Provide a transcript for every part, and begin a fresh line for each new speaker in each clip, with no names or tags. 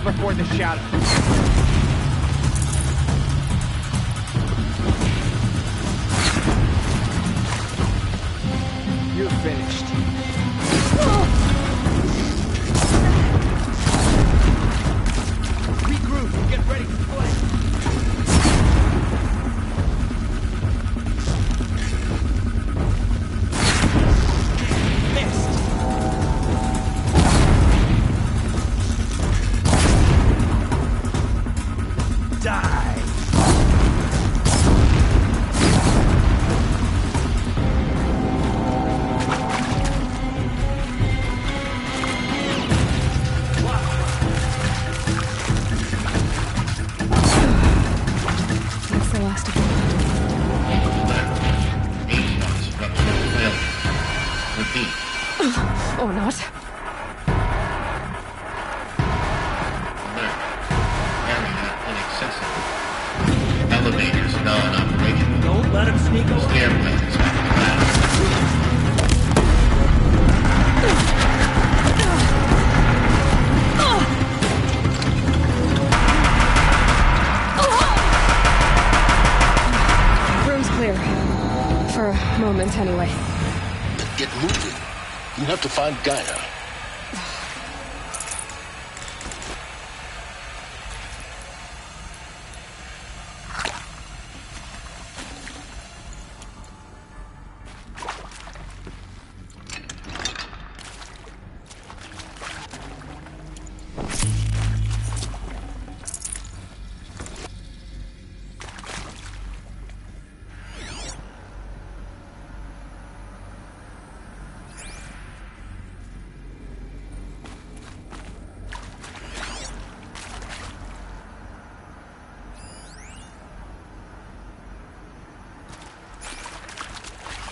Before the shadow. You're finished. Regroup and get ready to play.
Or not.
Alert. Area inaccessible. Elevators non-operational.
Don't let him sneak over.
Stairwells collapsed.
Room's clear. For a moment, anyway.
Get moving. You have to find Gaia.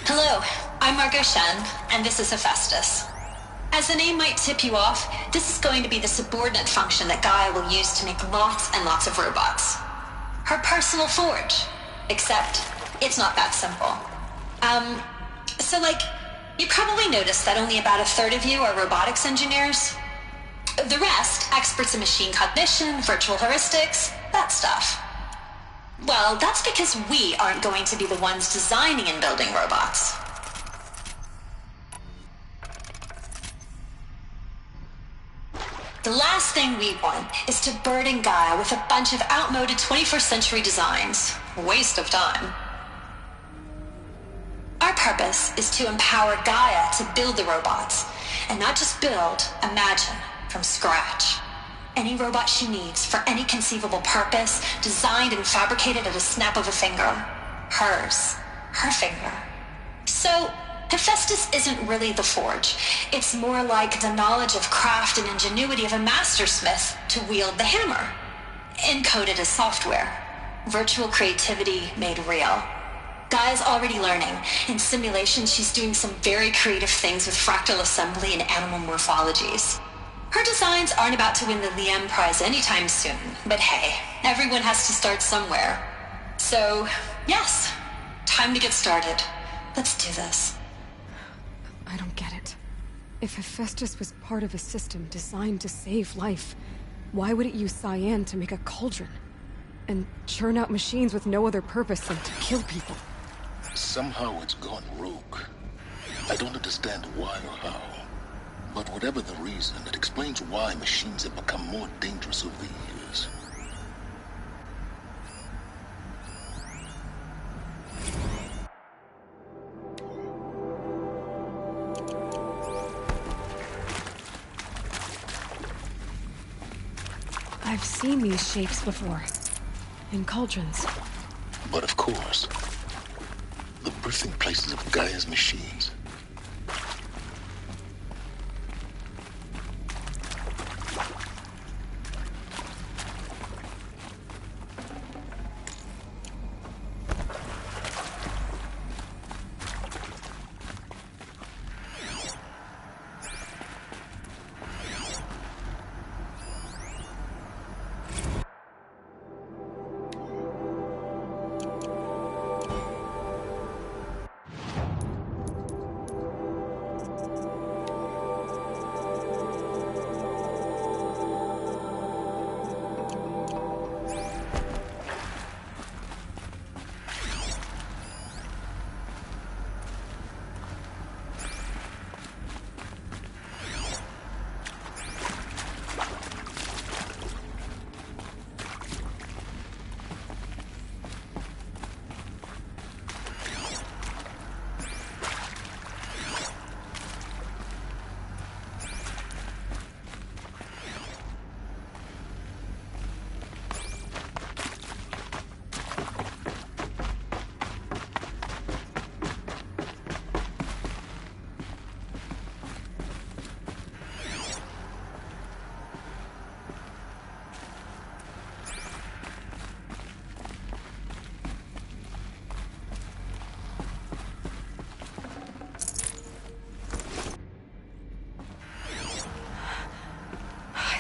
Hello, I'm Margot Shen, and this is Hephaestus. As the name might tip you off, this is going to be the subordinate function that Gaia will use to make lots and lots of robots. Her personal forge. Except, it's not that simple. You probably noticed that only about a third of you are robotics engineers. The rest, experts in machine cognition, virtual heuristics, that stuff. Well, that's because we aren't going to be the ones designing and building robots. The last thing we want is to burden Gaia with a bunch of outmoded 21st century designs. Waste of time. Our purpose is to empower Gaia to build the robots, and not just build, imagine, from scratch. Any robot she needs for any conceivable purpose, designed and fabricated at a snap of a finger. Hers. Her finger. So, Hephaestus isn't really the forge. It's more like the knowledge of craft and ingenuity of a mastersmith to wield the hammer. Encoded as software. Virtual creativity made real. Gaia's already learning. In simulations, she's doing some very creative things with fractal assembly and animal morphologies. Her designs aren't about to win the Liam Prize anytime soon, but hey, everyone has to start somewhere. So, yes, time to get started. Let's do this.
I don't get it. If Hephaestus was part of a system designed to save life, why would it use cyan to make a cauldron? And churn out machines with no other purpose than to kill people?
Somehow it's gone rogue. I don't understand why or how. But whatever the reason, it explains why machines have become more dangerous over the years.
I've seen these shapes before. In cauldrons.
But of course, the birthing places of Gaia's machines.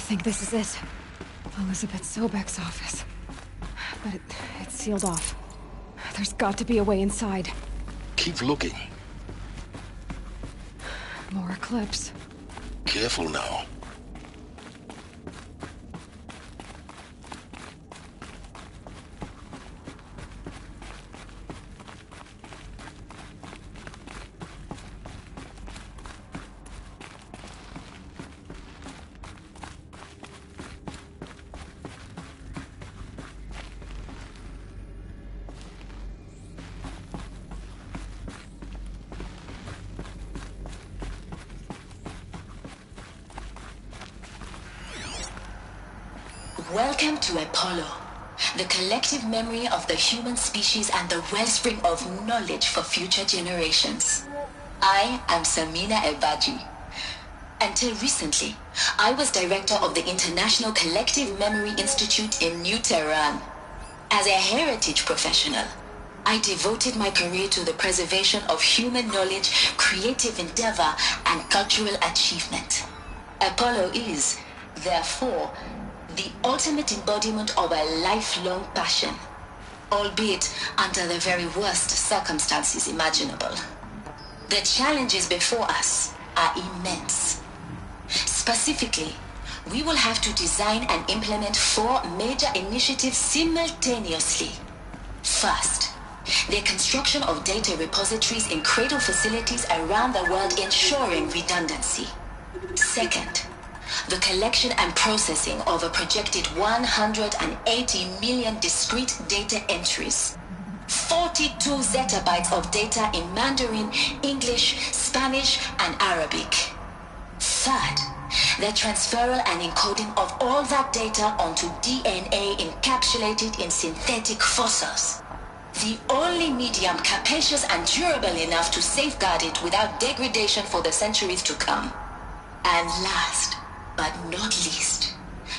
think this is it. Elizabeth Sobek's office. But it's sealed off. There's got to be a way inside.
Keep looking.
More Eclipse.
Careful now.
Welcome to Apollo, the collective memory of the human species and the wellspring of knowledge for future generations. I am Samina Ebaji. Until recently, I was director of the International Collective Memory Institute in New Tehran. As a heritage professional, I devoted my career to the preservation of human knowledge, creative endeavor, and cultural achievement. Apollo is, therefore, the ultimate embodiment of a lifelong passion, albeit under the very worst circumstances imaginable. The challenges before us are immense. Specifically, we will have to design and implement 4 major initiatives simultaneously. First, the construction of data repositories in cradle facilities around the world ensuring redundancy. Second, the collection and processing of a projected 180 million discrete data entries, 42 zettabytes of data in Mandarin, English, Spanish, and Arabic. Third, the transferal and encoding of all that data onto DNA encapsulated in synthetic fossils. The only medium capacious and durable enough to safeguard it without degradation for the centuries to come. And last, but not least,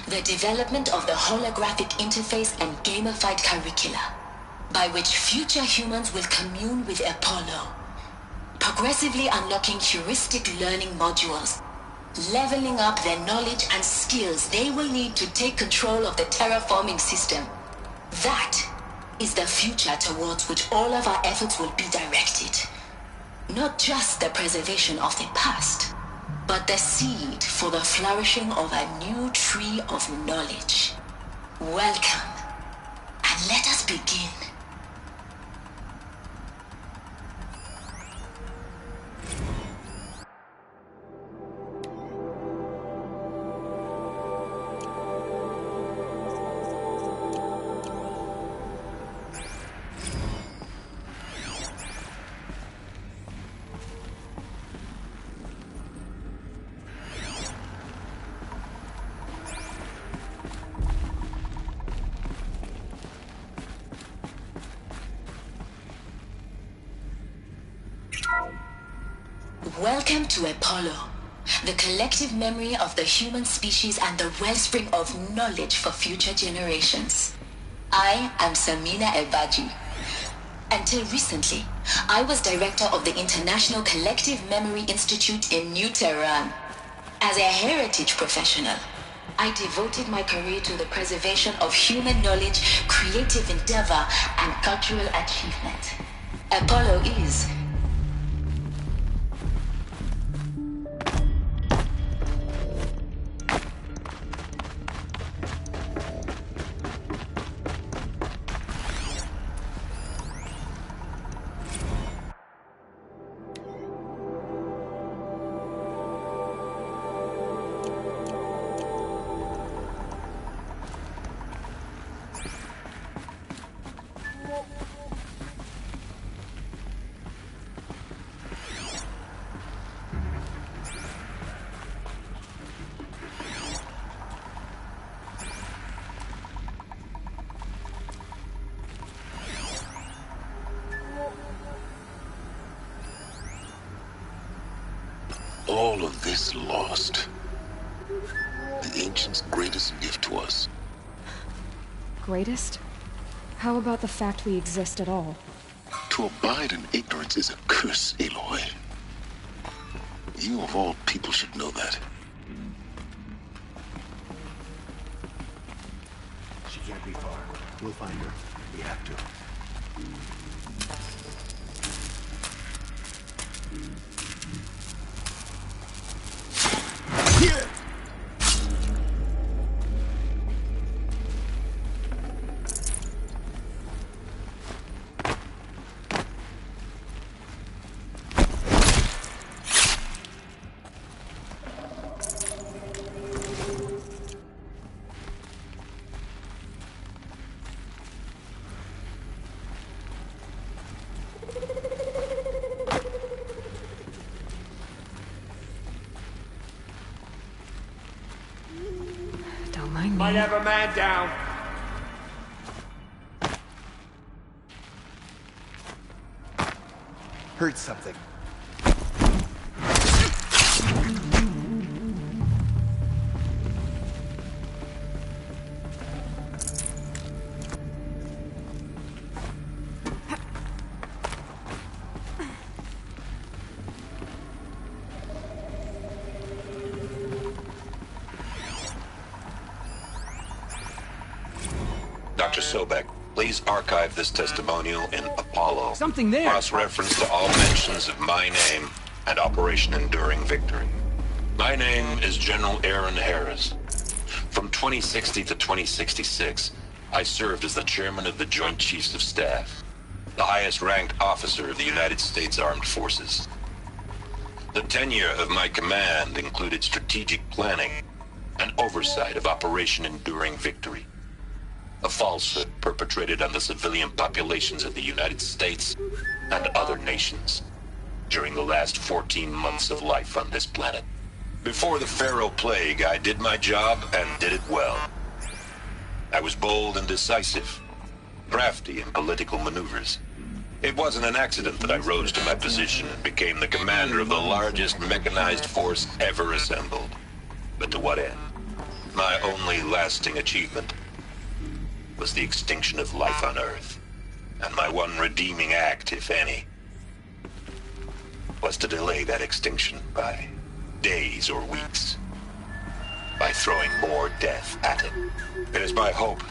the development of the holographic interface and gamified curricula, by which future humans will commune with Apollo, progressively unlocking heuristic learning modules, leveling up their knowledge and skills they will need to take control of the terraforming system. That is the future towards which all of our efforts will be directed. Not just the preservation of the past, but the seed for the flourishing of a new tree of knowledge. Welcome, and let us begin. Welcome to Apollo, the collective memory of the human species and the wellspring of knowledge for future generations. I am Samina Ebaji. Until recently, I was director of the International Collective Memory Institute in New Tehran. As a heritage professional, I devoted my career to the preservation of human knowledge, creative endeavor, and cultural achievement. Apollo is
all of this lost. The Ancients' greatest gift to us.
Greatest? How about the fact we exist at all?
To abide in ignorance is a curse, Aloy. You of all people should know that.
can't be far. We'll find her. We have to.
Don't mind
Might
me.
have a man down.
Heard something.
Dr. Sobek, please archive this testimonial in Apollo.
Something there.
Cross-reference to all mentions of my name and Operation Enduring Victory. My name is General Aaron Harris. From 2060 to 2066, I served as the chairman of the Joint Chiefs of Staff, the highest-ranked officer of the United States Armed Forces. The tenure of my command included strategic planning and oversight of Operation Enduring Victory, a falsehood perpetrated on the civilian populations of the United States and other nations during the last 14 months of life on this planet. Before the Pharaoh Plague, I did my job and did it well. I was bold and decisive, crafty in political maneuvers. It wasn't an accident that I rose to my position and became the commander of the largest mechanized force ever assembled. But to what end? My only lasting achievement was the extinction of life on Earth. And my one redeeming act, if any, was to delay that extinction by days or weeks, by throwing more death at it. It is my hope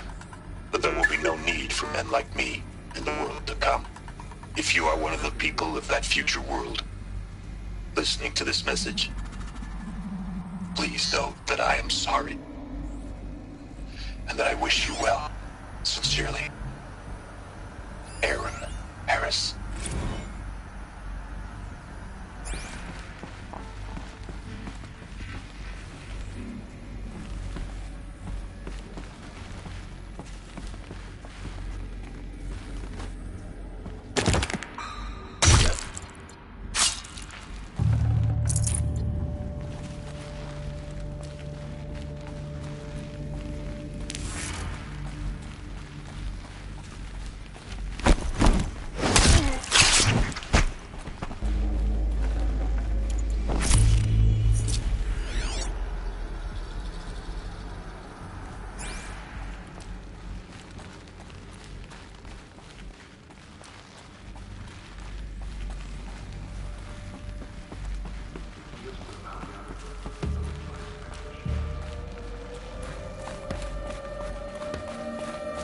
that there will be no need for men like me in the world to come. If you are one of the people of that future world listening to this message, please know that I am sorry, and that I wish you well. Sincerely, Aaron Harris.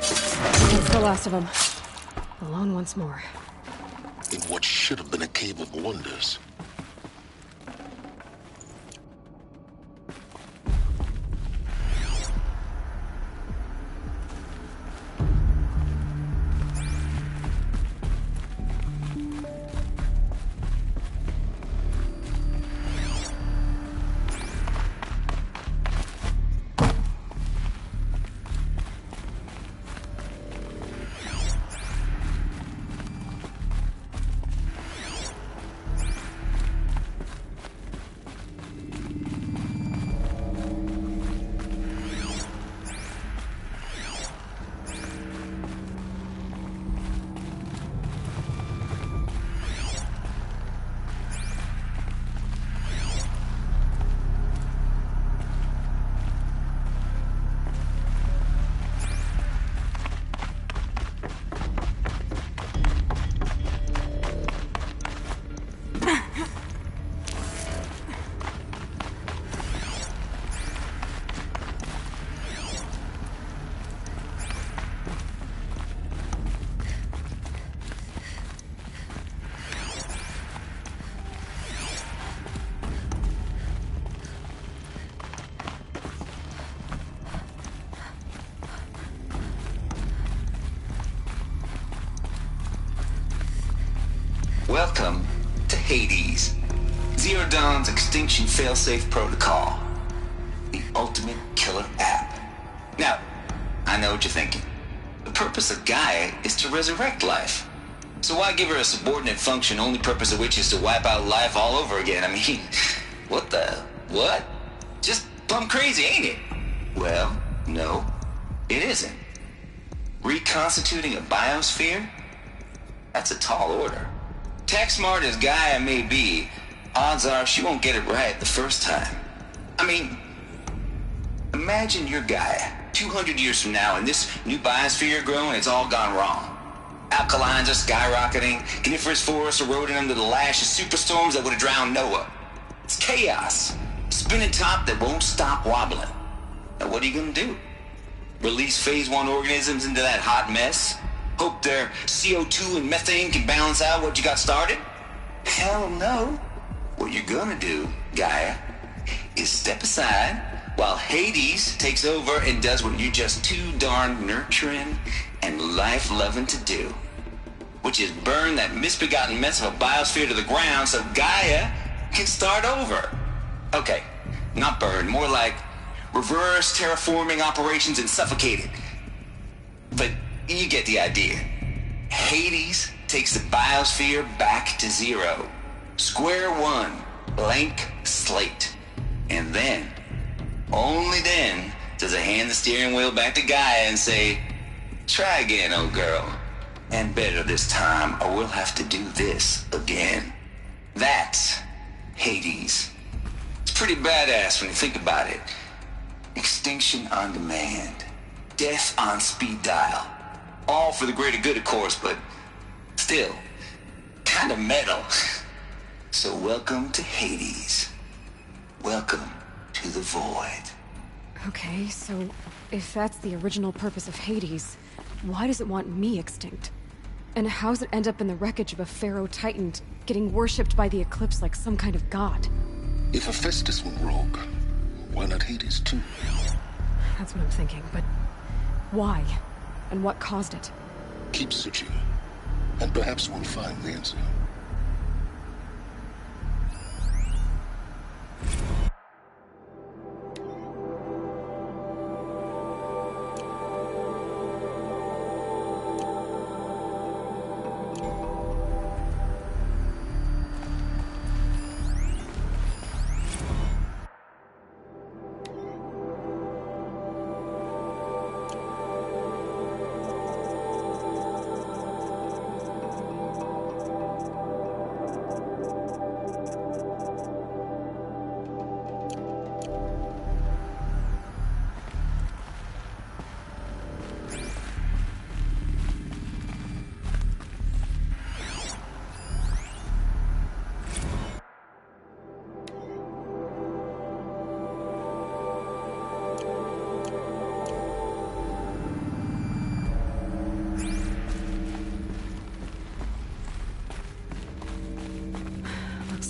It's the last of them. Alone once more.
In what should have been a cave of wonders.
Welcome to Hades, Zero Dawn's extinction failsafe protocol. The ultimate killer app. Now, I know what you're thinking. The purpose of Gaia is to resurrect life. So why give her a subordinate function, only purpose of which is to wipe out life all over again? I mean, what? Just plumb crazy, ain't it? Well, no, it isn't. Reconstituting a biosphere? That's a tall order. Tech smart as Gaia may be, odds are she won't get it right the first time. I mean, imagine you're Gaia, 200 years from now, and this new biosphere you're growing, it's all gone wrong. Alkalines are skyrocketing, coniferous forests eroding under the lash of superstorms that would have drowned Noah. It's chaos. Spinning top that won't stop wobbling. Now what are you gonna do? Release phase 1 organisms into that hot mess? Hope their CO2 and methane can balance out what you got started? Hell no. What you're gonna do, Gaia, is step aside while Hades takes over and does what you're just too darn nurturing and life-loving to do, which is burn that misbegotten mess of a biosphere to the ground so Gaia can start over. Okay, not burn, more like reverse terraforming operations and suffocate it. But you get the idea. Hades takes the biosphere back to zero. Square one, blank slate. And then, only then, does it hand the steering wheel back to Gaia and say, try again, old girl. And better this time, or we'll have to do this again. That's Hades. It's pretty badass when you think about it. Extinction on demand. Death on speed dial. All for the greater good, of course, but still, kind of metal. So welcome to Hades. Welcome to the void.
Okay, so if that's the original purpose of Hades, why does it want me extinct? And how's it end up in the wreckage of a Pharaoh Titan getting worshipped by the Eclipse like some kind of god?
If Hephaestus went rogue, why not Hades too?
That's what I'm thinking, but why? And what caused it?
Keep searching, and perhaps we'll find the answer.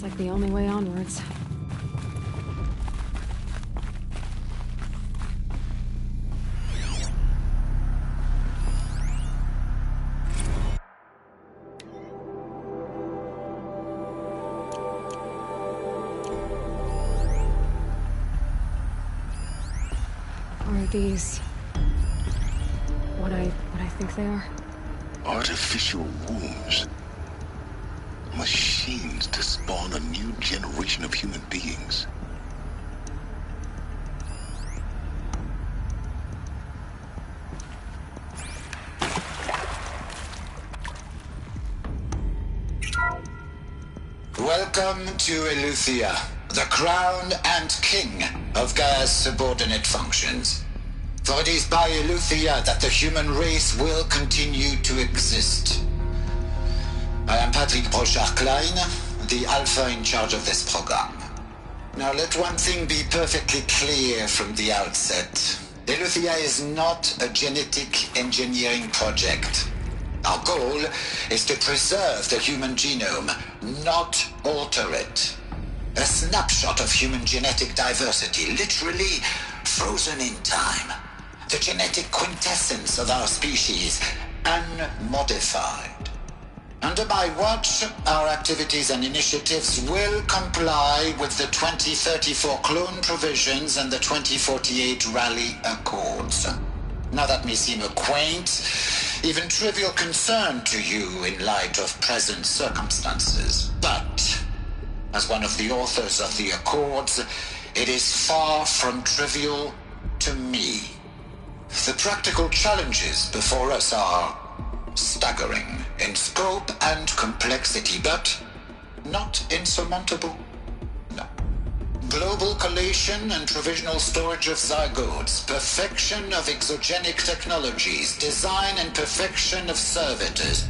Like the only way onwards. Are these what I think they are?
Artificial wombs. Machines to spawn a new generation of human beings.
Welcome to Eleuthia, the crown and king of Gaia's subordinate functions. For it is by Eleuthia that the human race will continue to exist. I am Patrick Brochard-Klein, the Alpha in charge of this program. Now let one thing be perfectly clear from the outset. Eleuthia is not a genetic engineering project. Our goal is to preserve the human genome, not alter it. A snapshot of human genetic diversity, literally frozen in time. The genetic quintessence of our species, unmodified. Under my watch, our activities and initiatives will comply with the 2034 clone provisions and the 2048 Rally Accords. Now that may seem a quaint, even trivial concern to you in light of present circumstances, but as one of the authors of the Accords, it is far from trivial to me. The practical challenges before us are staggering in scope and complexity, but not insurmountable. No. Global collation and provisional storage of zygotes, perfection of exogenic technologies, design and perfection of servitors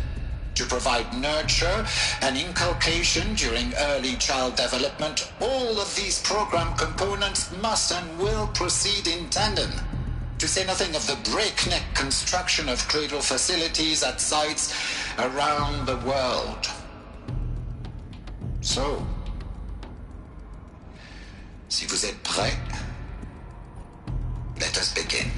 to provide nurture and inculcation during early child development. All of these program components must and will proceed in tandem, to say nothing of the breakneck construction of cradle facilities at sites around the world. So, si vous êtes prêts, let us begin.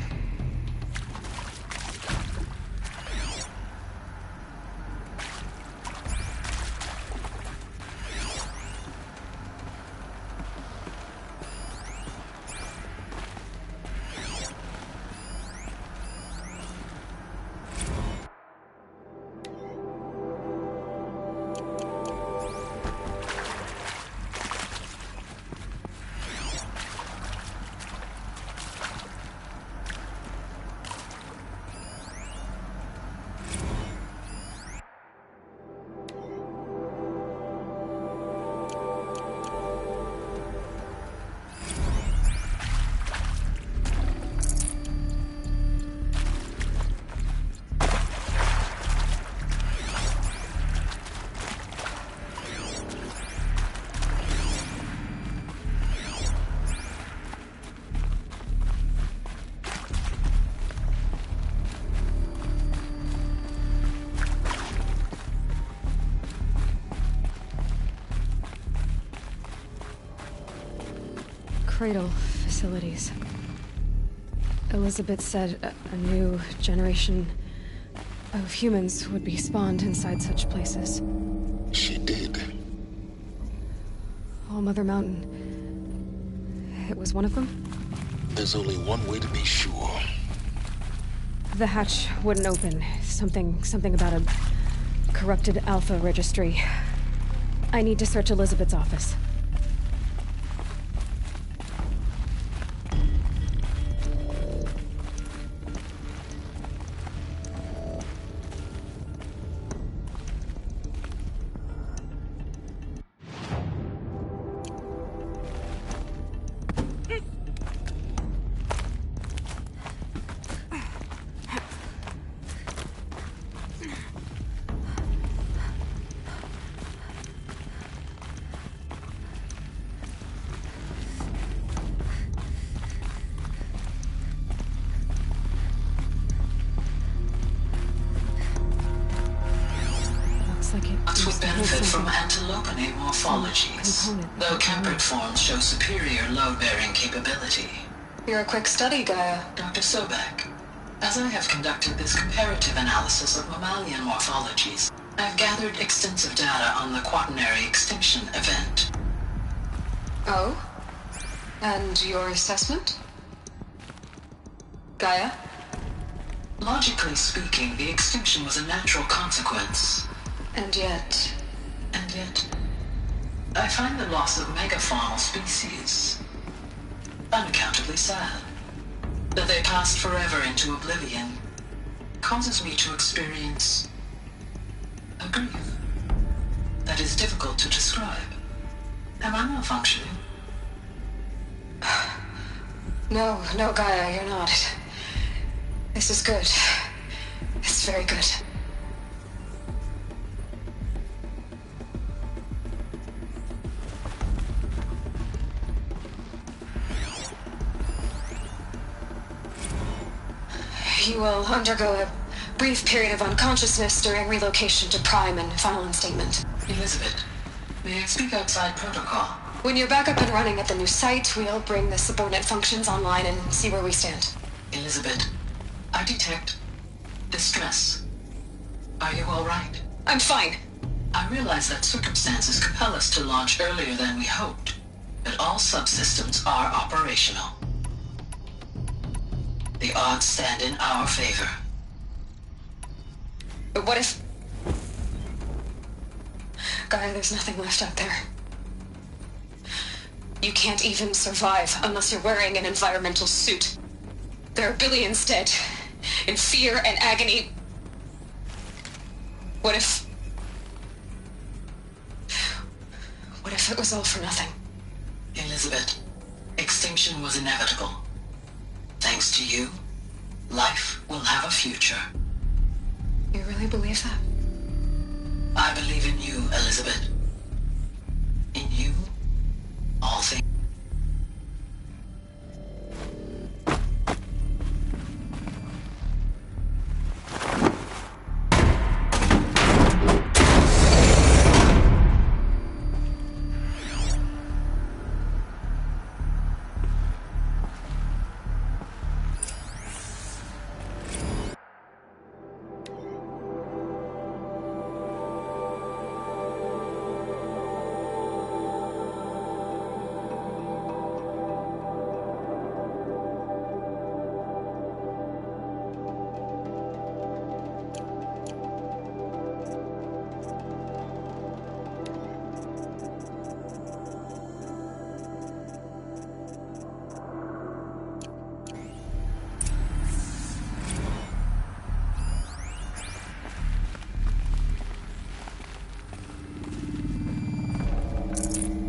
Cradle facilities. Elizabeth said a new generation of humans would be spawned inside such places.
She did.
All Mother Mountain. It was one of them?
There's only one way to be sure.
The hatch wouldn't open. Something about a corrupted Alpha registry. I need to search Elizabeth's office.
Would benefit from antilopinae morphologies, though Kempered forms show superior load-bearing capability.
You're a quick study, Gaia.
Dr. Sobek, as I have conducted this comparative analysis of mammalian morphologies, I've gathered extensive data on the quaternary extinction event.
Oh? And your assessment? Gaia?
Logically speaking, the extinction was a natural consequence.
And yet,
I find the loss of megafaunal species unaccountably sad. That they passed forever into oblivion causes me to experience a grief that is difficult to describe. Am I malfunctioning?
No, Gaia, you're not. This is good. It's very good. You will undergo a brief period of unconsciousness during relocation to Prime and final instatement.
Elizabeth, may I speak outside protocol?
When you're back up and running at the new site, we'll bring the subordinate functions online and see where we stand.
Elizabeth, I detect distress. Are you all right?
I'm fine.
I realize that circumstances compel us to launch earlier than we hoped, but all subsystems are operational. The odds stand in our favor.
But what if... Gaia, there's nothing left out there. You can't even survive unless you're wearing an environmental suit. There are billions dead, in fear and agony. What if it was all for nothing?
Elizabeth, extinction was inevitable. Thanks to you, life will have a future.
You really believe that?
I believe in you, Elizabeth. In you, all things.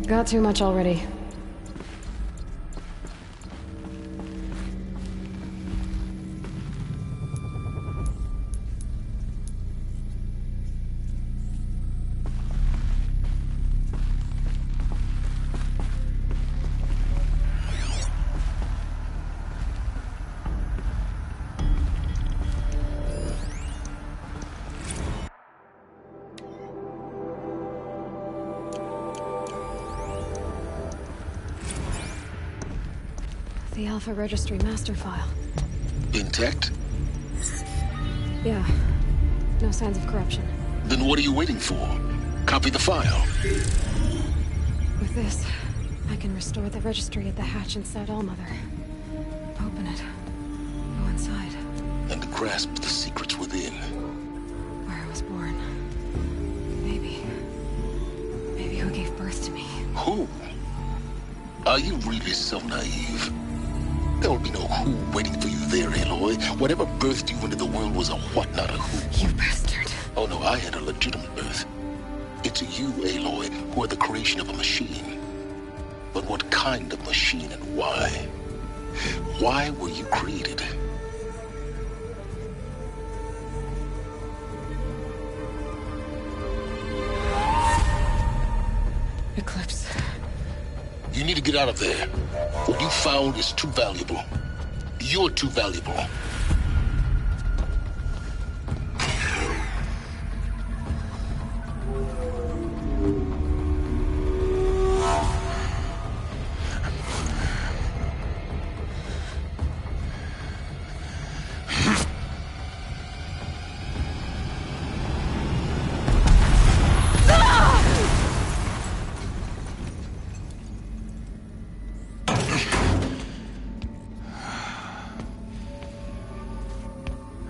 Got too much already. The Alpha Registry master file.
Intact?
Yeah. No signs of corruption.
Then what are you waiting for? Copy the file.
With this, I can restore the registry at the hatch inside Allmother. Open it. Go inside.
And grasp the secrets within.
Where I was born. Maybe who gave birth to me.
Who? Are you really so naive? There will be no who waiting for you there, Aloy. Whatever birthed you into the world was a what, not a who.
You bastard.
Oh no, I had a legitimate birth. It's you, Aloy, who are the creation of a machine. But what kind of machine and why? Why were you created?
Eclipse.
You need to get out of there. What you found is too valuable. You're too valuable.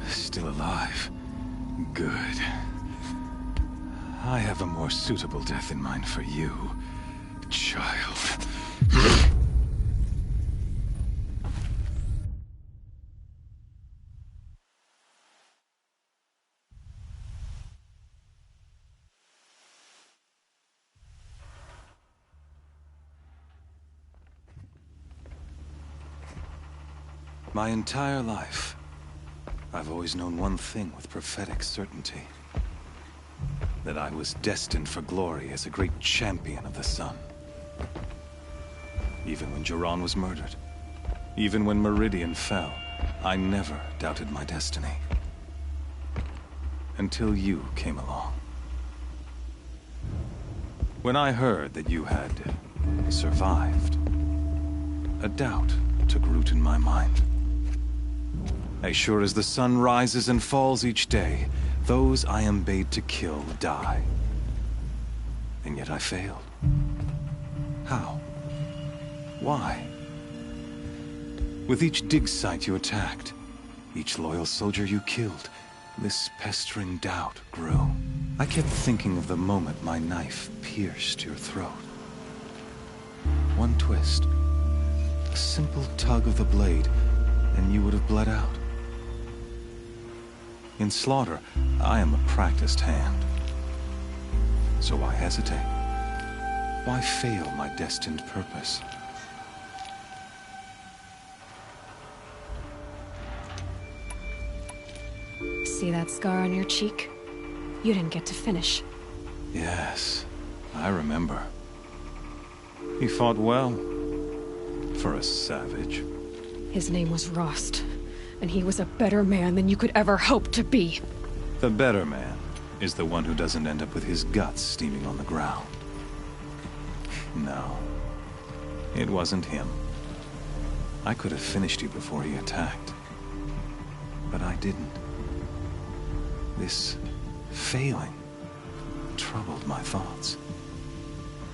Still alive. Good. I have a more suitable death in mind for you, child. My entire life, I've always known one thing with prophetic certainty. That I was destined for glory as a great champion of the sun. Even when Jiran was murdered, even when Meridian fell, I never doubted my destiny. Until you came along. When I heard that you had survived, a doubt took root in my mind. As sure as the sun rises and falls each day, those I am bade to kill die. And yet I failed. How? Why? With each dig site you attacked, each loyal soldier you killed, this pestering doubt grew. I kept thinking of the moment my knife pierced your throat. One twist, a simple tug of the blade, and you would have bled out. In slaughter, I am a practiced hand. So why hesitate? Why fail my destined purpose?
See that scar on your cheek? You didn't get to finish.
Yes, I remember. He fought well. For a savage.
His name was Rost, and he was a better man than you could ever hope to be.
The better man is the one who doesn't end up with his guts steaming on the ground. No, it wasn't him. I could have finished you before he attacked. But I didn't. This failing troubled my thoughts,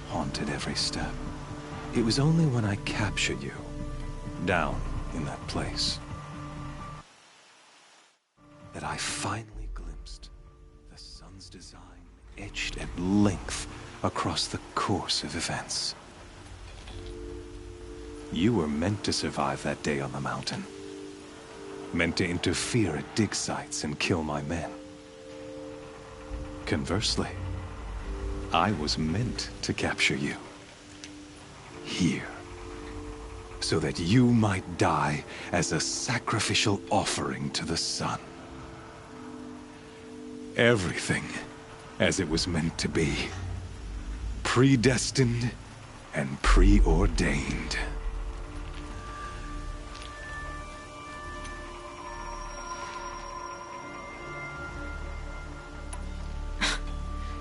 haunted every step. It was only when I captured you, down in that place, that I finally glimpsed the sun's design etched at length across the course of events. You were meant to survive that day on the mountain. Meant to interfere at dig sites and kill my men. Conversely, I was meant to capture you. Here. So that you might die as a sacrificial offering to the sun. Everything as it was meant to be. Predestined and preordained.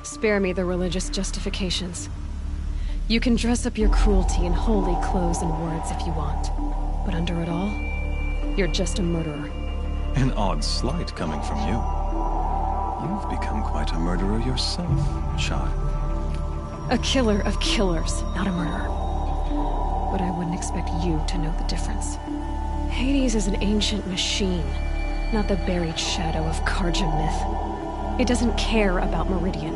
Spare me the religious justifications. You can dress up your cruelty in holy clothes and words if you want. But under it all, you're just a murderer.
An odd slight coming from you. You've become quite a murderer yourself, child.
A killer of killers, not a murderer. But I wouldn't expect you to know the difference. Hades is an ancient machine, not the buried shadow of Karja myth. It doesn't care about Meridian.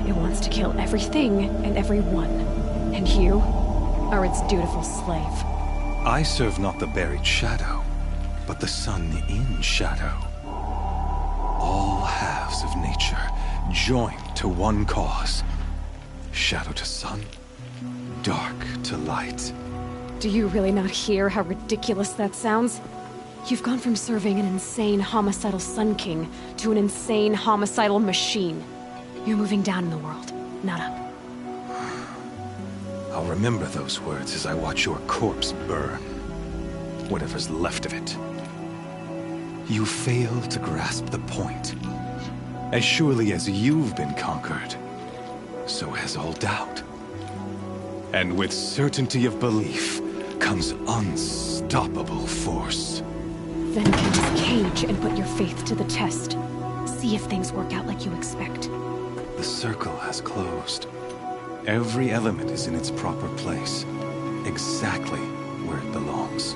It wants to kill everything and everyone. And you are its dutiful slave.
I serve not the buried shadow, but the sun in shadow. All halves of nature joined to one cause. Shadow to sun, dark to light.
Do you really not hear how ridiculous that sounds? You've gone from serving an insane homicidal Sun King to an insane homicidal machine. You're moving down in the world, not up.
I'll remember those words as I watch your corpse burn. Whatever's left of it. You fail to grasp the point. As surely as you've been conquered, so has all doubt. And with certainty of belief comes unstoppable force.
Then get this cage and put your faith to the test. See if things work out like you expect.
The circle has closed. Every element is in its proper place, exactly where it belongs.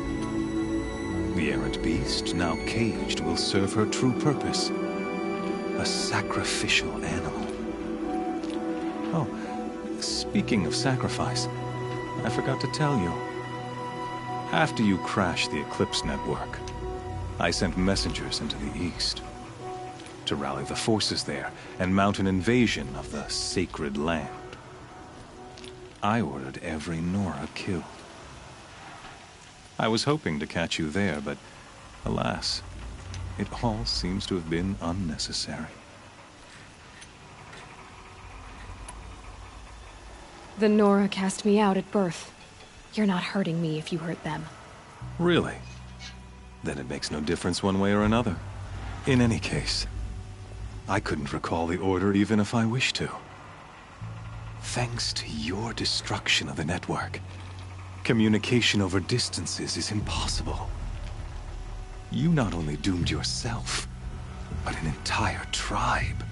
The errant beast, now caged, will serve her true purpose. A sacrificial animal. Oh, speaking of sacrifice, I forgot to tell you. After you crashed the Eclipse network, I sent messengers into the east to rally the forces there and mount an invasion of the sacred land. I ordered every Nora killed. I was hoping to catch you there, but alas, it all seems to have been unnecessary.
The Nora cast me out at birth. You're not hurting me if you hurt them.
Really? Then it makes no difference one way or another. In any case, I couldn't recall the order even if I wished to. Thanks to your destruction of the network, communication over distances is impossible. You not only doomed yourself, but an entire tribe.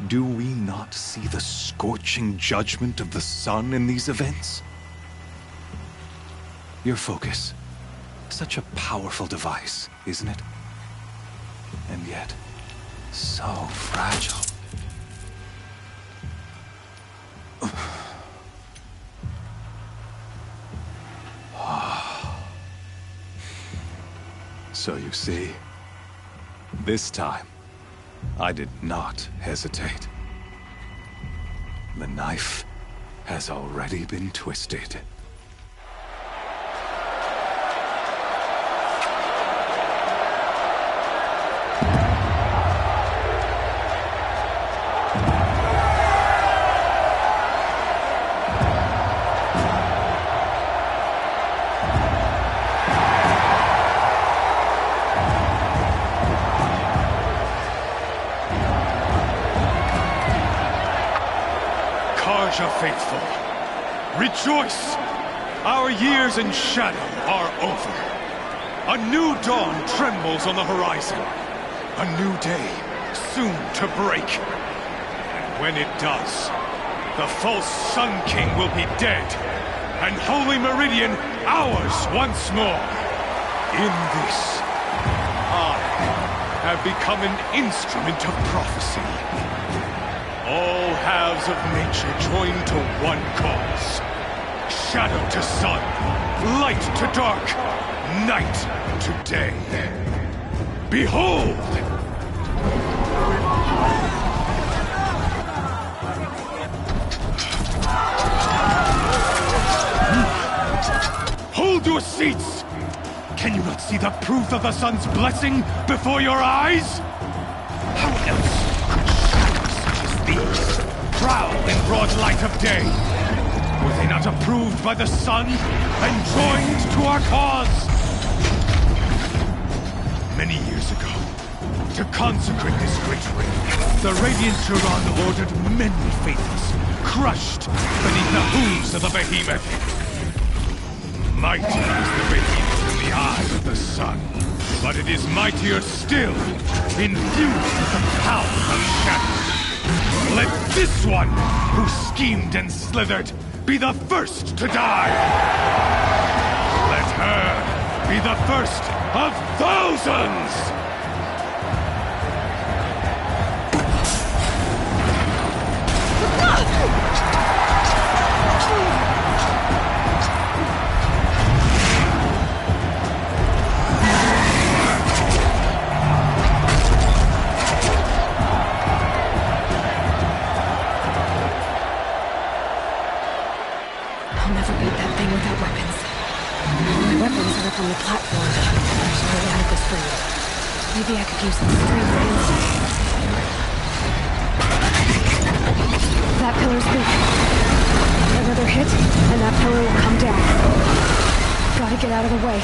Do we not see the scorching judgment of the sun in these events? Your focus. Such a powerful device, isn't it? And yet, so fragile. So you see, this time, I did not hesitate. The knife has already been twisted.
Karja faithful, rejoice! Our years in shadow are over. A new dawn trembles on the horizon. A new day soon to break. And when it does, the false Sun King will be dead, and Holy Meridian ours once more. In this, I have become an instrument of prophecy. All halves of nature join to one cause. Shadow to sun, light to dark, night to day. Behold! Hold your seats! Can you not see the proof of the sun's blessing before your eyes? How else these prowl in broad light of day? Were they not approved by the sun and joined to our cause? Many years ago, to consecrate this great ring, the Radiant Turan ordered many faithless, crushed beneath the hooves of the behemoth. Mighty is the behemoth in the eye of the sun, but it is mightier still, infused with the power of shadow. Let this one, who schemed and slithered, be the first to die! Let her be the first of thousands!
On the platform, there's no way out of this room. Maybe I could use some strength inside. That pillar's weak. Another hit, and that pillar will come down. Gotta get out of the way.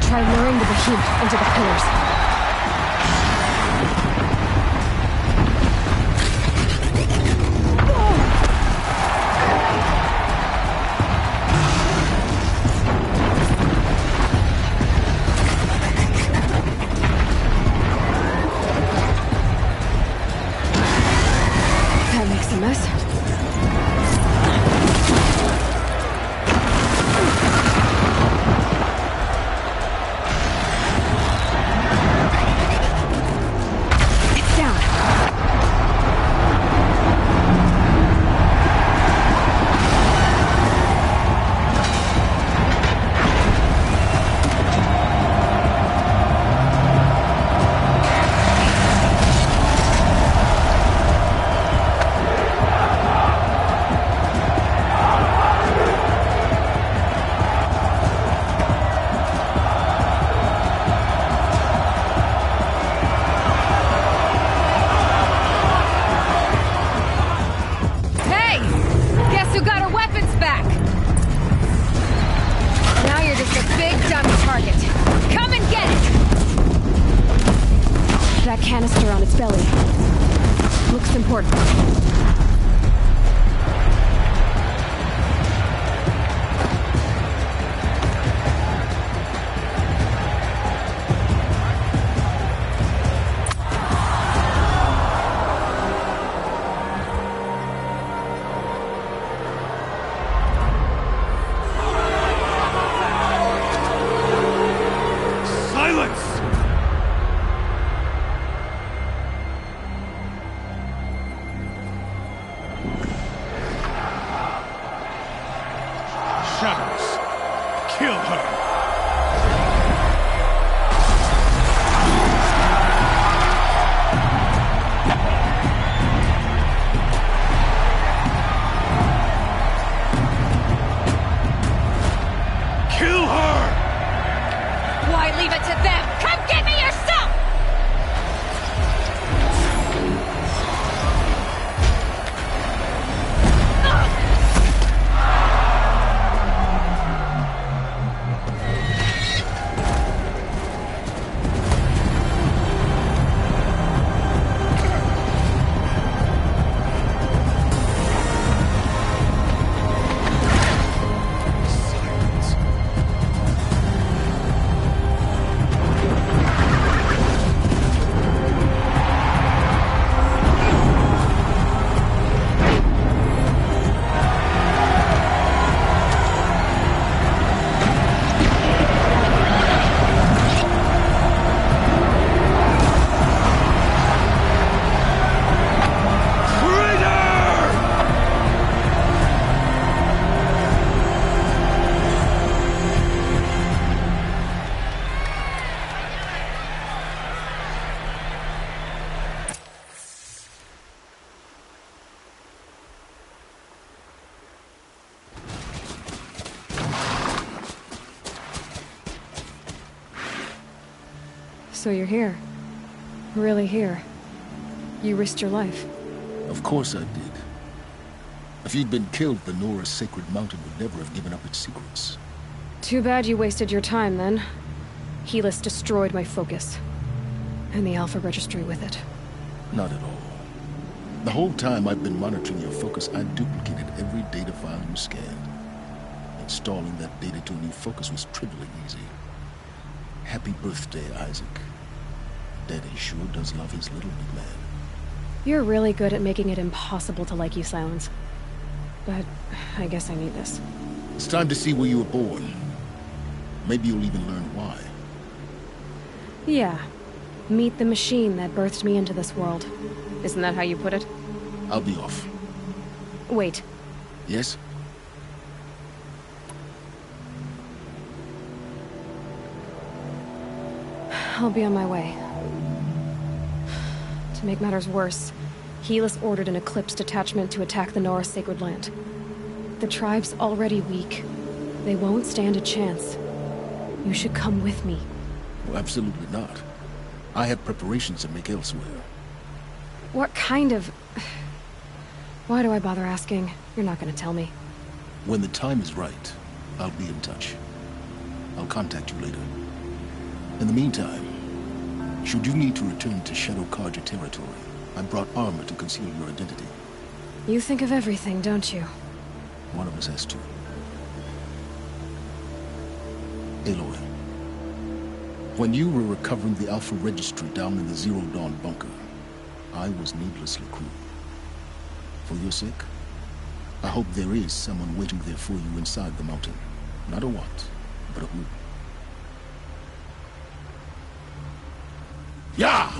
Try luring the behemoth into the pillars. That makes a mess. that canister on its belly. Looks important. So you're here. Really here. You risked your life.
Of course I did. If you'd been killed, the Nora's Sacred Mountain would never have given up its secrets.
Too bad you wasted your time, then. Helis destroyed my focus. And the Alpha Registry with it.
Not at all. The whole time I've been monitoring your focus, I duplicated every data file you scanned. Installing that data to a new focus was trivially easy. Happy birthday, Isaac. Daddy sure does love his little big man.
You're really good at making it impossible to like you, Silence. But I guess I need this.
It's time to see where you were born. Maybe you'll even learn why.
Yeah. Meet the machine that birthed me into this world. Isn't that how you put it?
I'll be off.
Wait.
Yes?
I'll be on my way. To make matters worse, Helis ordered an Eclipse detachment to attack the Nora Sacred Land. The tribe's already weak. They won't stand a chance. You should come with me.
Well, absolutely not. I have preparations to make elsewhere.
What kind of... Why do I bother asking? You're not gonna tell me.
When the time is right, I'll be in touch. I'll contact you later. In the meantime, should you need to return to Shadow Carja territory, I brought armor to conceal your identity.
You think of everything, don't you?
One of us has to. Aloy, when you were recovering the Alpha Registry down in the Zero Dawn bunker, I was needlessly cruel. For your sake, I hope there is someone waiting there for you inside the mountain. Not a what, but a who. Yeah!